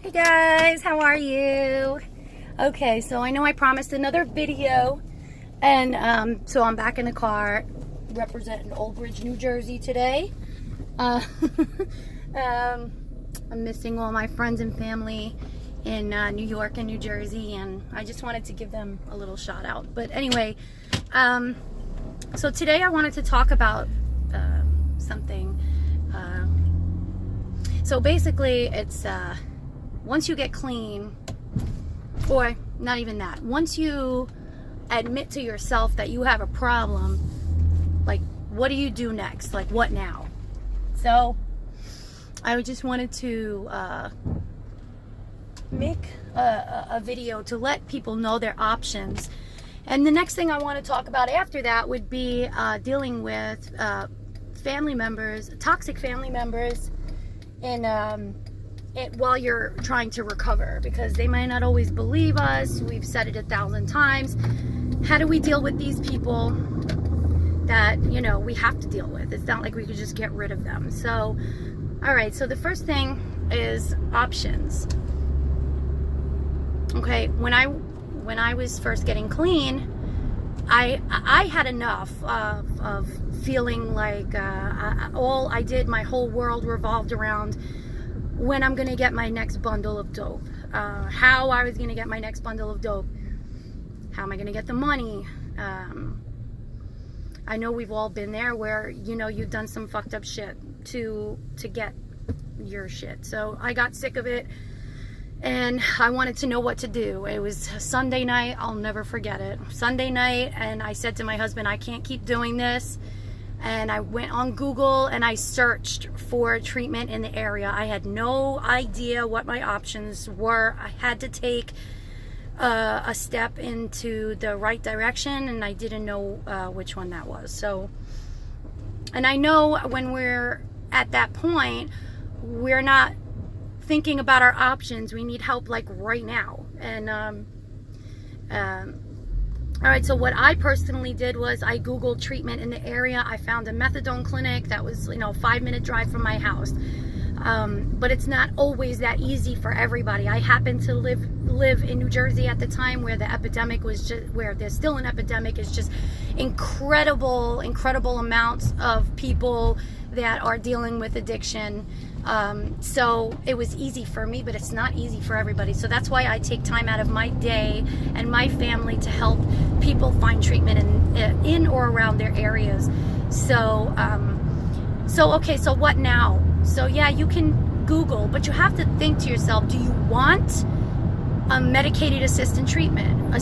Hey guys, how are you? Okay, so I know I promised another video, and so I'm back in the car representing Old Bridge, New Jersey today. I'm missing all my friends and family in New York and New Jersey, and I just wanted to give them a little shout out. But anyway, so today I wanted to talk about something. So basically, it's once you get clean, or not even that, once you admit to yourself that you have a problem, like, what do you do next? Like, what now? So I just wanted to make a video to let people know their options. And the next thing I want to talk about after that would be dealing with family members, toxic family members, and while you're trying to recover, because they might not always believe us. We've said it 1,000 times. How do we deal with these people that, you know, we have to deal with? It's not like we could just get rid of them. So, all right, so the first thing is options. Okay, when I was first getting clean, I had enough of feeling like all I did, my whole world revolved around when I'm going to get my next bundle of dope, how I was going to get my next bundle of dope, how am I going to get the money. I know we've all been there where, you know, you've done some fucked up shit to get your shit. So I got sick of it, and I wanted to know what to do. It was Sunday night. I'll never forget it. Sunday night, and I said to my husband, I can't keep doing this. And I went on Google and I searched for treatment in the area. I had no idea what my options were. I had to take a step into the right direction, and I didn't know which one that was. So, and I know when we're at that point, we're not thinking about our options. We need help like right now. And all right, so what I personally did was I Googled treatment in the area. I found a methadone clinic that was, you know, a 5-minute drive from my house. But it's not always that easy for everybody. I happened to live in New Jersey at the time where the epidemic was just, where there's still an epidemic. It's just incredible amounts of people that are dealing with addiction. So it was easy for me, but it's not easy for everybody. So that's why I take time out of my day and my family to help people find treatment in or around their areas. So, okay, so what now? So yeah, you can Google, but you have to think to yourself, do you want a medicated assisted treatment?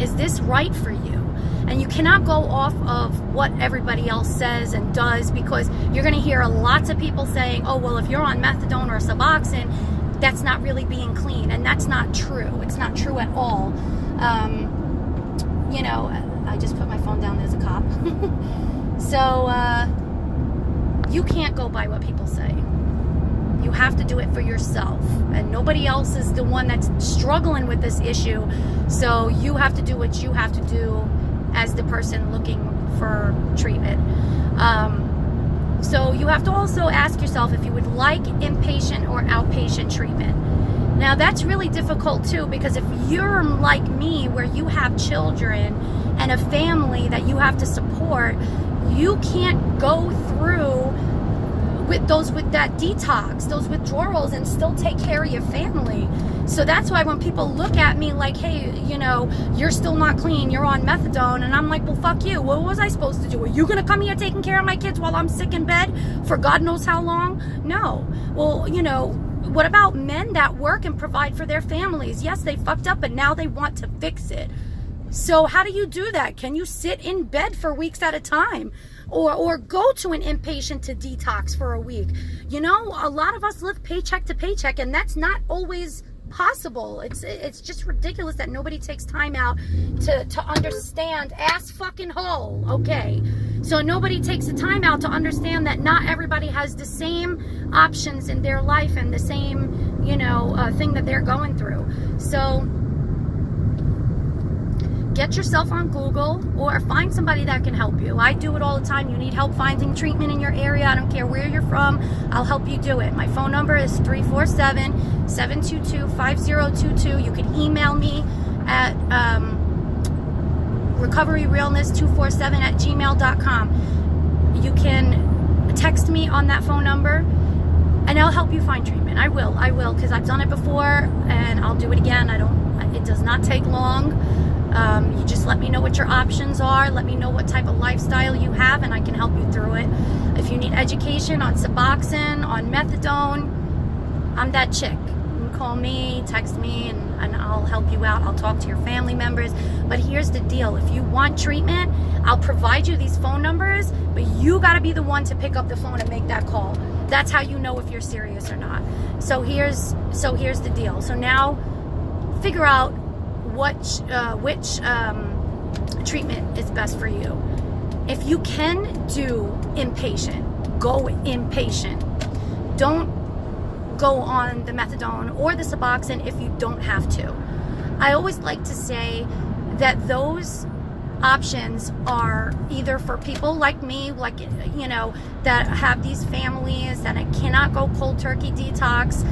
Is this right for you? And you cannot go off of what everybody else says and does, because you're going to hear lots of people saying, oh, well, if you're on methadone or Suboxone, that's not really being clean. And that's not true. It's not true at all. You know, I just put my phone down. There's a cop. So you can't go by what people say. You have to do it for yourself. And nobody else is the one that's struggling with this issue. So you have to do what you have to do as the person looking for treatment. So you have to also ask yourself if you would like inpatient or outpatient treatment. Now that's really difficult too, because if you're like me, where you have children and a family that you have to support, you can't go through with that detox, those withdrawals, and still take care of your family. So that's why when people look at me like, hey, you know, you're still not clean, you're on methadone, and I'm like, well, fuck you. What was I supposed to do? Are you gonna come here taking care of my kids while I'm sick in bed for God knows how long? No. Well, you know, what about men that work and provide for their families? Yes, they fucked up, but now they want to fix it. So how do you do that? Can you sit in bed for weeks at a time? Or go to an inpatient to detox for a week? You know, a lot of us live paycheck to paycheck, and that's not always possible. It's just ridiculous that nobody takes time out to understand. Ass fucking hole. Okay, so nobody takes the time out to understand that not everybody has the same options in their life and the same, you know, thing that they're going through. So get yourself on Google or find somebody that can help you. I do it all the time. You need help finding treatment in your area. I don't care where you're from. I'll help you do it. My phone number is 347 722-5022. You can email me at recoveryrealness247@gmail.com. You can text me on that phone number, and I'll help you find treatment. I will, because I've done it before, and I'll do it again. It does not take long. You just let me know what your options are. Let me know what type of lifestyle you have, and I can help you through it. If you need education on Suboxone, on methadone, I'm that chick. You can call me, text me, and I'll help you out. I'll talk to your family members. But here's the deal. If you want treatment, I'll provide you these phone numbers, but you got to be the one to pick up the phone and make that call. That's how you know if you're serious or not. So here's the deal. So now figure out which treatment is best for you. If you can do inpatient, go inpatient. Don't go on the methadone or the Suboxone if you don't have to. I always like to say that those options are either for people like me, that have these families that I cannot go cold turkey detox,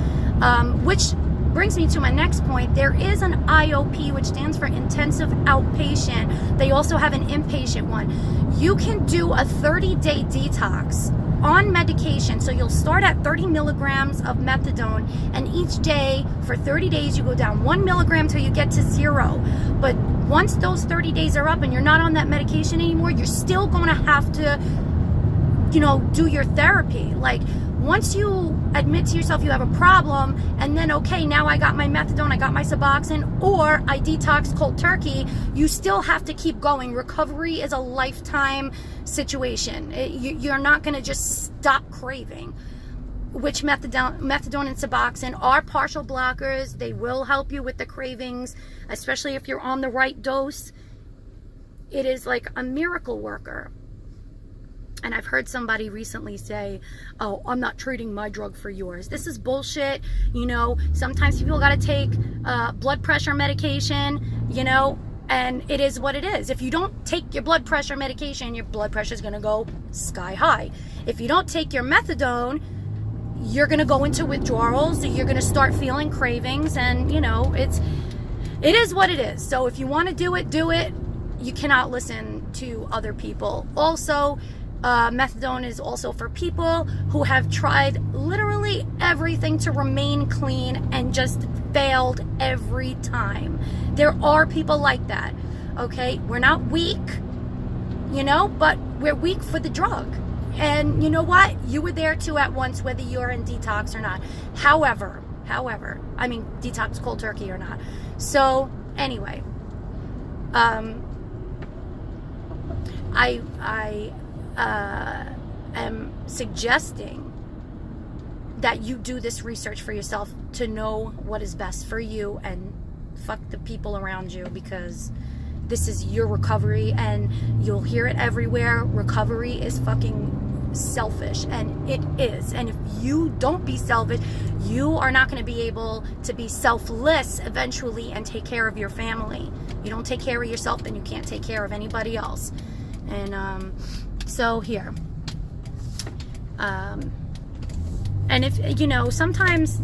which brings me to my next point. There is an IOP, which stands for intensive outpatient. They also have an inpatient one. You can do a 30-day detox on medication. So you'll start at 30 milligrams of methadone, and each day for 30 days you go down 1 milligram till you get to 0. But once those 30 days are up and you're not on that medication anymore, you're still going to have to, do your therapy. Like, once you admit to yourself you have a problem, and then, okay, now I got my methadone, I got my Suboxone, or I detox cold turkey, you still have to keep going. Recovery is a lifetime situation. You're not going to just stop craving. Which methadone and Suboxone are partial blockers. They will help you with the cravings, especially if you're on the right dose. It is like a miracle worker. And I've heard somebody recently say, oh, I'm not trading my drug for yours. This is bullshit. Sometimes people got to take blood pressure medication, and it is what it is. If you don't take your blood pressure medication, your blood pressure is going to go sky high. If you don't take your methadone, you're going to go into withdrawals. You're going to start feeling cravings, and, it is what it is. So if you want to do it, do it. You cannot listen to other people. Also, methadone is also for people who have tried literally everything to remain clean and just failed every time. There are people like that, okay? We're not weak, but we're weak for the drug. And you know what? You were there too at once, whether you're in detox or not. However, detox cold turkey or not. So anyway, I am suggesting that you do this research for yourself to know what is best for you, and fuck the people around you, because this is your recovery, and you'll hear it everywhere. Recovery is fucking selfish, and it is. And if you don't be selfish, you are not going to be able to be selfless eventually and take care of your family. You don't take care of yourself, then you can't take care of anybody else. And so here, and if sometimes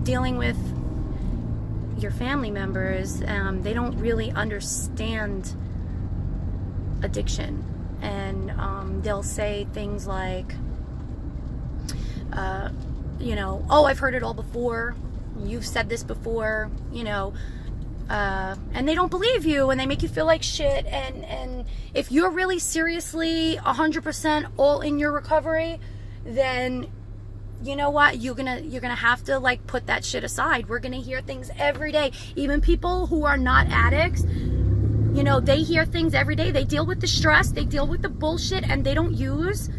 dealing with your family members, they don't really understand addiction, and they'll say things like, oh, I've heard it all before, you've said this before, and they don't believe you, and they make you feel like shit. And if you're really seriously 100% all in your recovery, then you know what, you're gonna have to put that shit aside. We're gonna hear things every day. Even people who are not addicts, they hear things every day. They deal with the stress, they deal with the bullshit, and they don't use.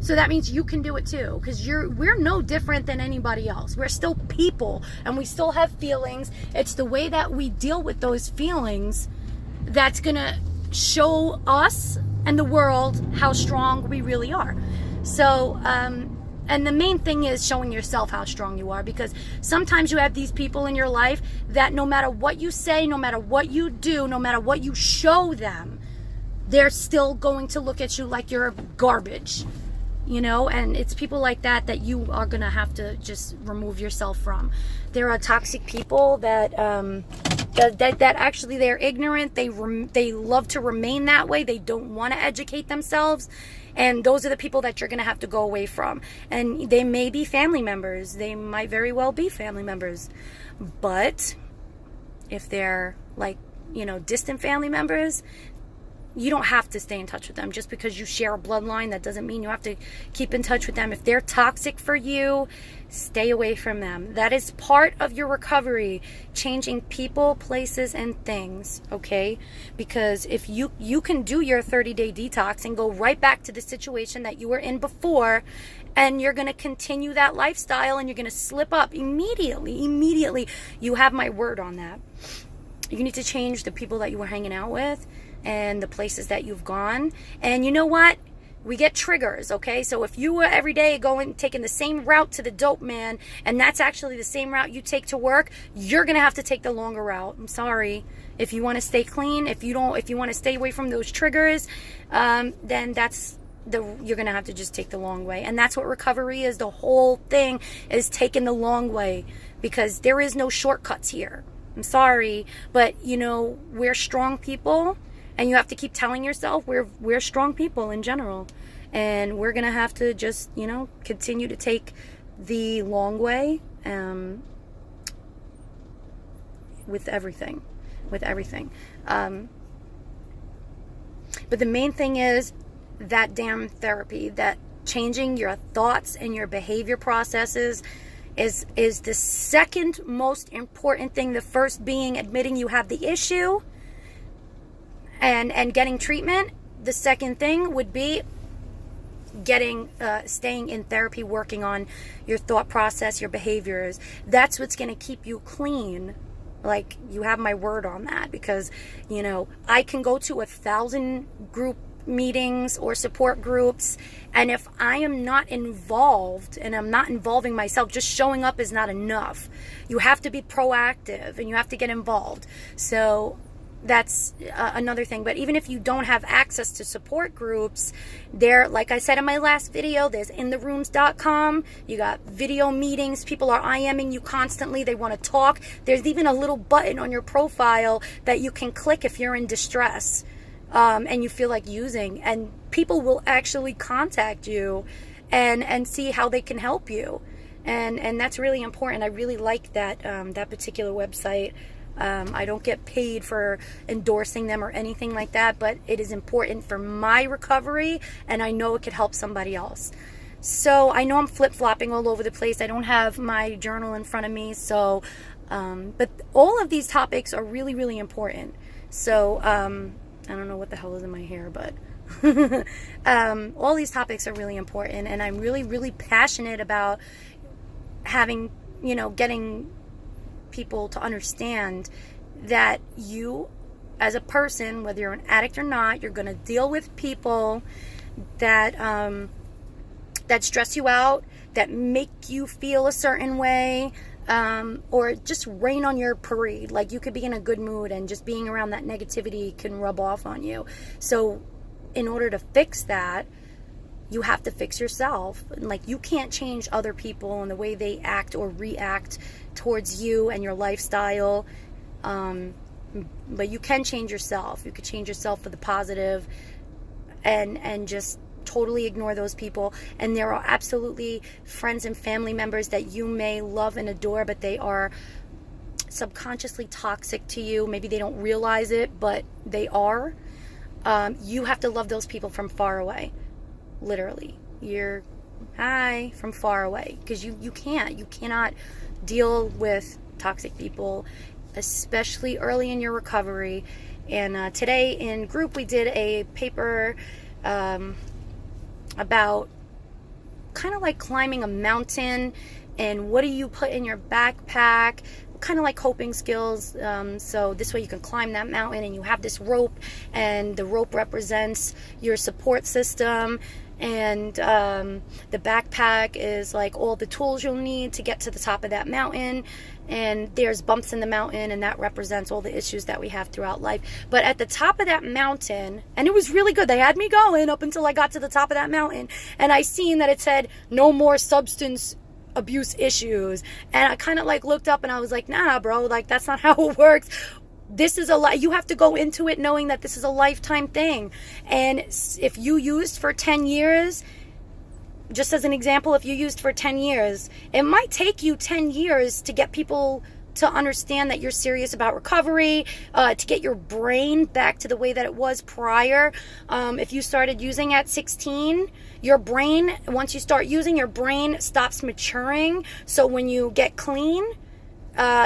So that means you can do it too, because we're no different than anybody else. We're still people, and we still have feelings. It's the way that we deal with those feelings that's gonna show us and the world how strong we really are. So, and the main thing is showing yourself how strong you are, because sometimes you have these people in your life that no matter what you say, no matter what you do, no matter what you show them, they're still going to look at you like you're garbage. you know, and it's people like that that you are gonna have to just remove yourself from. There are toxic people that that actually they're ignorant. They love to remain that way. They don't want to educate themselves, and those are the people that you're gonna have to go away from. And they may be family members. They might very well be family members, but if they're like, you know, distant family members, you don't have to stay in touch with them. Just because you share a bloodline, that doesn't mean you have to keep in touch with them. If they're toxic for you, stay away from them. That is part of your recovery, changing people, places, and things, okay? Because if you can do your 30-day detox and go right back to the situation that you were in before, and you're going to continue that lifestyle, and you're going to slip up immediately. You have my word on that. You need to change the people that you were hanging out with and the places that you've gone. And you know what? We get triggers, okay? So if you were every day taking the same route to the dope man, and that's actually the same route you take to work, you're gonna have to take the longer route. I'm sorry. If you want to stay clean, if you want to stay away from those triggers, then you're gonna have to just take the long way. And that's what recovery is. The whole thing is taking the long way, because there is no shortcuts here. I'm sorry, but you know, we're strong people. And you have to keep telling yourself we're strong people in general. And we're going to have to just, you know, continue to take the long way with everything. But the main thing is that damn therapy, that changing your thoughts and your behavior processes is the second most important thing. The first being admitting you have the issue and getting treatment. The second thing would be staying in therapy, working on your thought process, your behaviors. That's what's going to keep you clean. Like, you have my word on that, because, you know, I can go to 1,000 group meetings or support groups, and if I am not involved and I'm not involving myself, just showing up is not enough. You have to be proactive and you have to get involved. So that's another thing. But even if you don't have access to support groups, there, like I said in my last video, there's intherooms.com. You got video meetings. People are IMing you constantly. They want to talk. There's even a little button on your profile that you can click if you're in distress and you feel like using, and people will actually contact you and see how they can help you. And that's really important. I really like that that particular website. I don't get paid for endorsing them or anything like that, but it is important for my recovery, and I know it could help somebody else. So I know I'm flip-flopping all over the place. I don't have my journal in front of me, so but all of these topics are really, really important. So I don't know what the hell is in my hair, but all these topics are really important, and I'm really, really passionate about having, you know, getting people to understand that you, as a person, whether you're an addict or not, you're going to deal with people that that stress you out, that make you feel a certain way, or just rain on your parade. Like, you could be in a good mood, and just being around that negativity can rub off on you. So in order to fix that, you have to fix yourself. Like, you can't change other people and the way they act or react towards you and your lifestyle, but you can change yourself. You could change yourself for the positive, and just totally ignore those people. And there are absolutely friends and family members that you may love and adore, but they are subconsciously toxic to you. Maybe they don't realize it, but they are. You have to love those people from far away. Literally, you're from far away, because you cannot deal with toxic people, especially early in your recovery. And today in group we did a paper about kind of like climbing a mountain, and what do you put in your backpack, kind of like coping skills. So this way you can climb that mountain, and you have this rope, and the rope represents your support system, and the backpack is like all the tools you'll need to get to the top of that mountain. and there's bumps in the mountain, and that represents all the issues that we have throughout life. But at the top of that mountain, and it was really good, they had me going up until I got to the top of that mountain, and I seen that it said no more substance abuse issues, and I kind of like looked up and I was like, nah bro, like that's not how it works. This is you have to go into it knowing that this is a lifetime thing. And if you used for 10 years, just as an example, if you used for 10 years, it might take you 10 years to get people to understand that you're serious about recovery, to get your brain back to the way that it was prior. If you started using at 16, your brain, once you start using, your brain stops maturing. So when you get clean,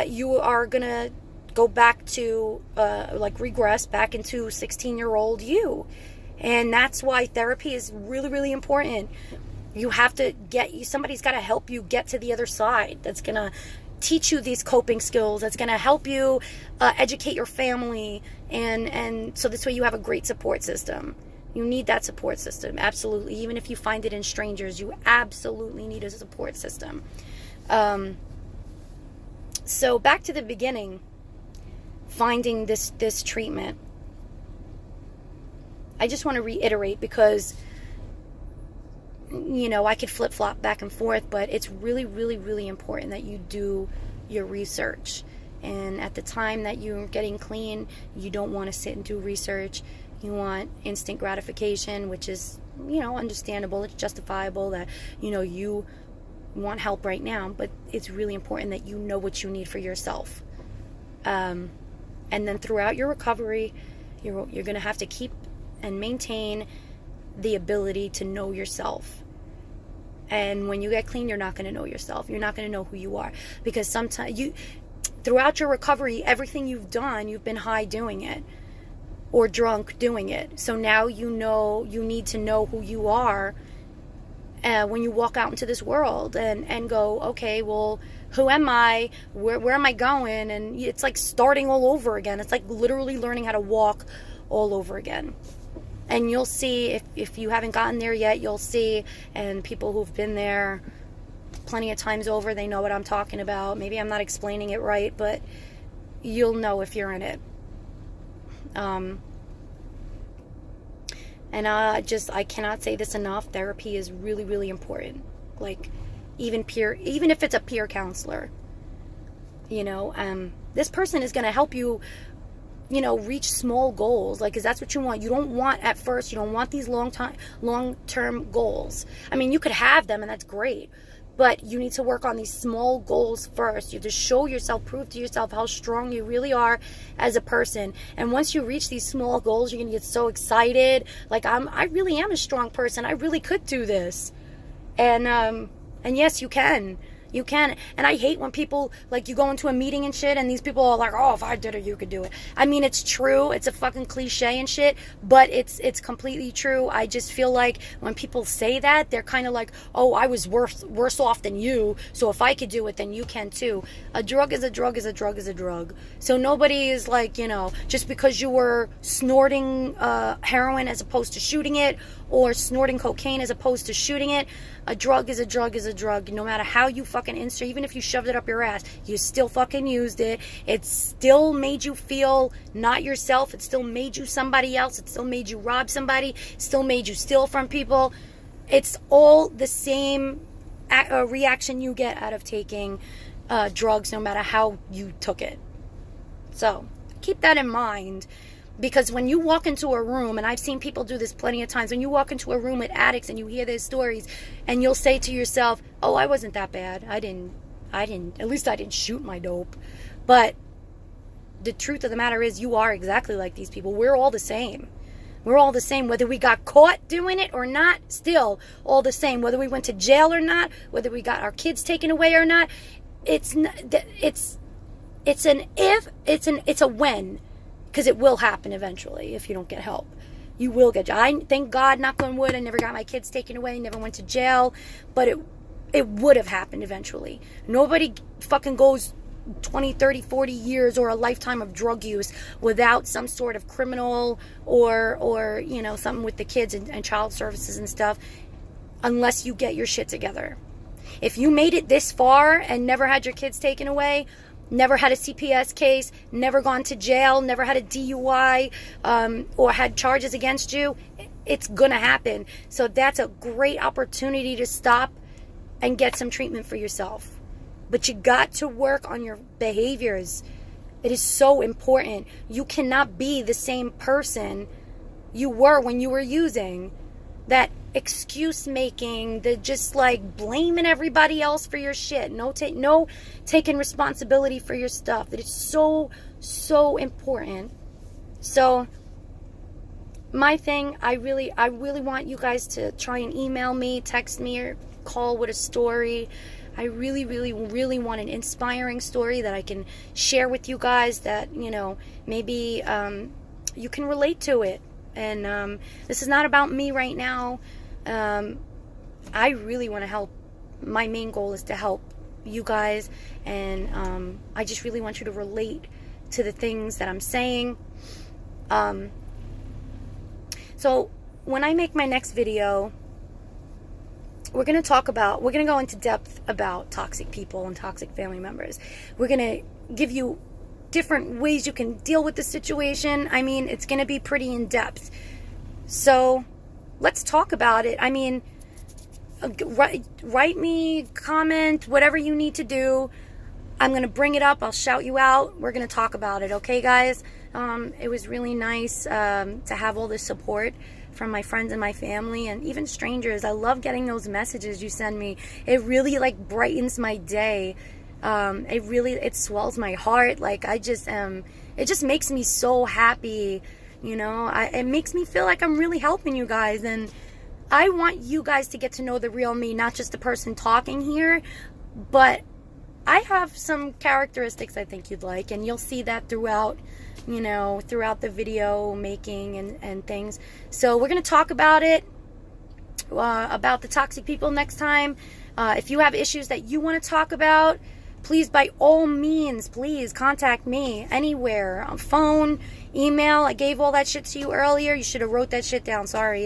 you are going to go back to, regress back into 16-year-old you. And that's why therapy is really, really important. You have to somebody's got to help you get to the other side. That's going to teach you these coping skills. That's going to help you educate your family. And so this way you have a great support system. You need that support system. Absolutely. Even if you find it in strangers, you absolutely need a support system. So back to the beginning, finding this treatment. I just want to reiterate, because I could flip-flop back and forth, but it's really, really, really important that you do your research. And at the time that you're getting clean, you don't want to sit and do research. You want instant gratification, which is, understandable. It's justifiable that, you want help right now, but it's really important that you know what you need for yourself. And then throughout your recovery, you're going to have to keep and maintain the ability to know yourself. And when you get clean, you're not going to know yourself. You're not going to know who you are, because sometimes throughout your recovery, everything you've done, you've been high doing it or drunk doing it. So now you need to know who you are when you walk out into this world and go, okay, well, who am I? Where am I going? And it's like starting all over again. It's like literally learning how to walk all over again. And you'll see, if you haven't gotten there yet, you'll see. And people who've been there plenty of times over, they know what I'm talking about. Maybe I'm not explaining it right, but you'll know if you're in it. And I cannot say this enough. Therapy is really, really important. Like, even if it's a peer counselor, this person is going to help you, reach small goals, because that's what you want. You don't want these long-term goals. I mean, you could have them and that's great, but you need to work on these small goals first. You have to show yourself, prove to yourself how strong you really are as a person. And once you reach these small goals, you're going to get so excited. Like, I really am a strong person. I really could do this. And yes, you can. You can. And I hate when people, you go into a meeting and shit, and these people are like, oh, if I did it, you could do it. I mean, it's true. It's a fucking cliche and shit, but it's completely true. I just feel like when people say that, they're kind of like, oh, I was worse off than you, so if I could do it, then you can too. A drug is a drug is a drug is a drug. So nobody is like, just because you were snorting heroin as opposed to shooting it, or snorting cocaine as opposed to shooting it, a drug is a drug is a drug. No matter how you fucking insert, even if you shoved it up your ass, you still fucking used it. It still made you feel not yourself. It still made you somebody else. It still made you rob somebody. It still made you steal from people. It's all the same reaction you get out of taking drugs, no matter how you took it. So keep that in mind. Because when you walk into a room, and I've seen people do this plenty of times, when you walk into a room with addicts and you hear their stories, and you'll say to yourself, oh, I wasn't that bad. At least I didn't shoot my dope. But the truth of the matter is, you are exactly like these people. We're all the same. We're all the same. Whether we got caught doing it or not, still all the same. Whether we went to jail or not, whether we got our kids taken away or not, it's a when. Because it will happen eventually if you don't get help. You will get. Thank God, knock on wood, I never got my kids taken away, never went to jail, but it would have happened eventually. Nobody fucking goes 20, 30, 40 years or a lifetime of drug use without some sort of criminal or something with the kids and child services and stuff, unless you get your shit together. If you made it this far and never had your kids taken away, never had a CPS case, never gone to jail, never had a DUI, or had charges against you, it's gonna happen. So that's a great opportunity to stop and get some treatment for yourself. But you got to work on your behaviors. It is so important. You cannot be the same person you were when you were using. That excuse making, the just like blaming everybody else for your shit. No taking responsibility for your stuff. It is so, so important. So my thing, I really want you guys to try and email me, text me, or call with a story. I really, really, really want an inspiring story that I can share with you guys that, you know, maybe you can relate to it. And this is not about me right now. I really want to help. My main goal is to help you guys. And I just really want you to relate to the things that I'm saying. So when I make my next video, we're going to go into depth about toxic people and toxic family members. We're going to give you different ways you can deal with the situation. I mean, it's going to be pretty in depth. So let's talk about it. I mean, write me, comment, whatever you need to do. I'm going to bring it up. I'll shout you out. We're going to talk about it. Okay, guys? It was really nice to have all this support from my friends and my family and even strangers. I love getting those messages you send me. It really like brightens my day. It swells my heart. Like it just makes me so happy. You know, it makes me feel like I'm really helping you guys. And I want you guys to get to know the real me, not just the person talking here, but I have some characteristics I think you'd like, and you'll see that throughout the video making and things. So we're going to talk about it, about the toxic people next time. If you have issues that you want to talk about, please, by all means, please contact me anywhere, on phone, email. I gave all that shit to you earlier. You should have wrote that shit down. Sorry,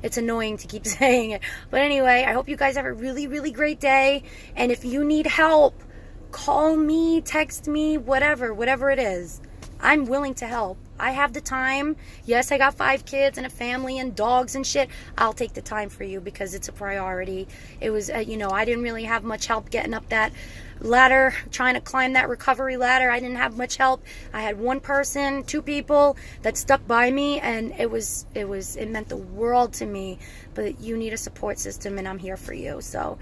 it's annoying to keep saying it. But anyway, I hope you guys have a really, really great day. And if you need help, call me, text me, whatever it is. I'm willing to help. I have the time. Yes, I got 5 kids and a family and dogs and shit. I'll take the time for you because it's a priority. It was, I didn't really have much help getting up that ladder, trying to climb that recovery ladder. I didn't have much help. I had 1 person, 2 people that stuck by me, and it meant the world to me. But you need a support system, and I'm here for you. So,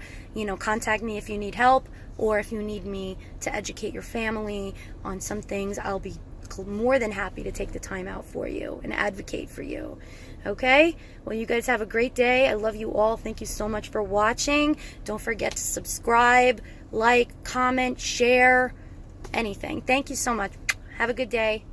contact me if you need help, or if you need me to educate your family on some things. I'll be more than happy to take the time out for you and advocate for you. Okay? Well, you guys have a great day. I love you all. Thank you so much for watching. Don't forget to subscribe, like, comment, share, anything. Thank you so much. Have a good day.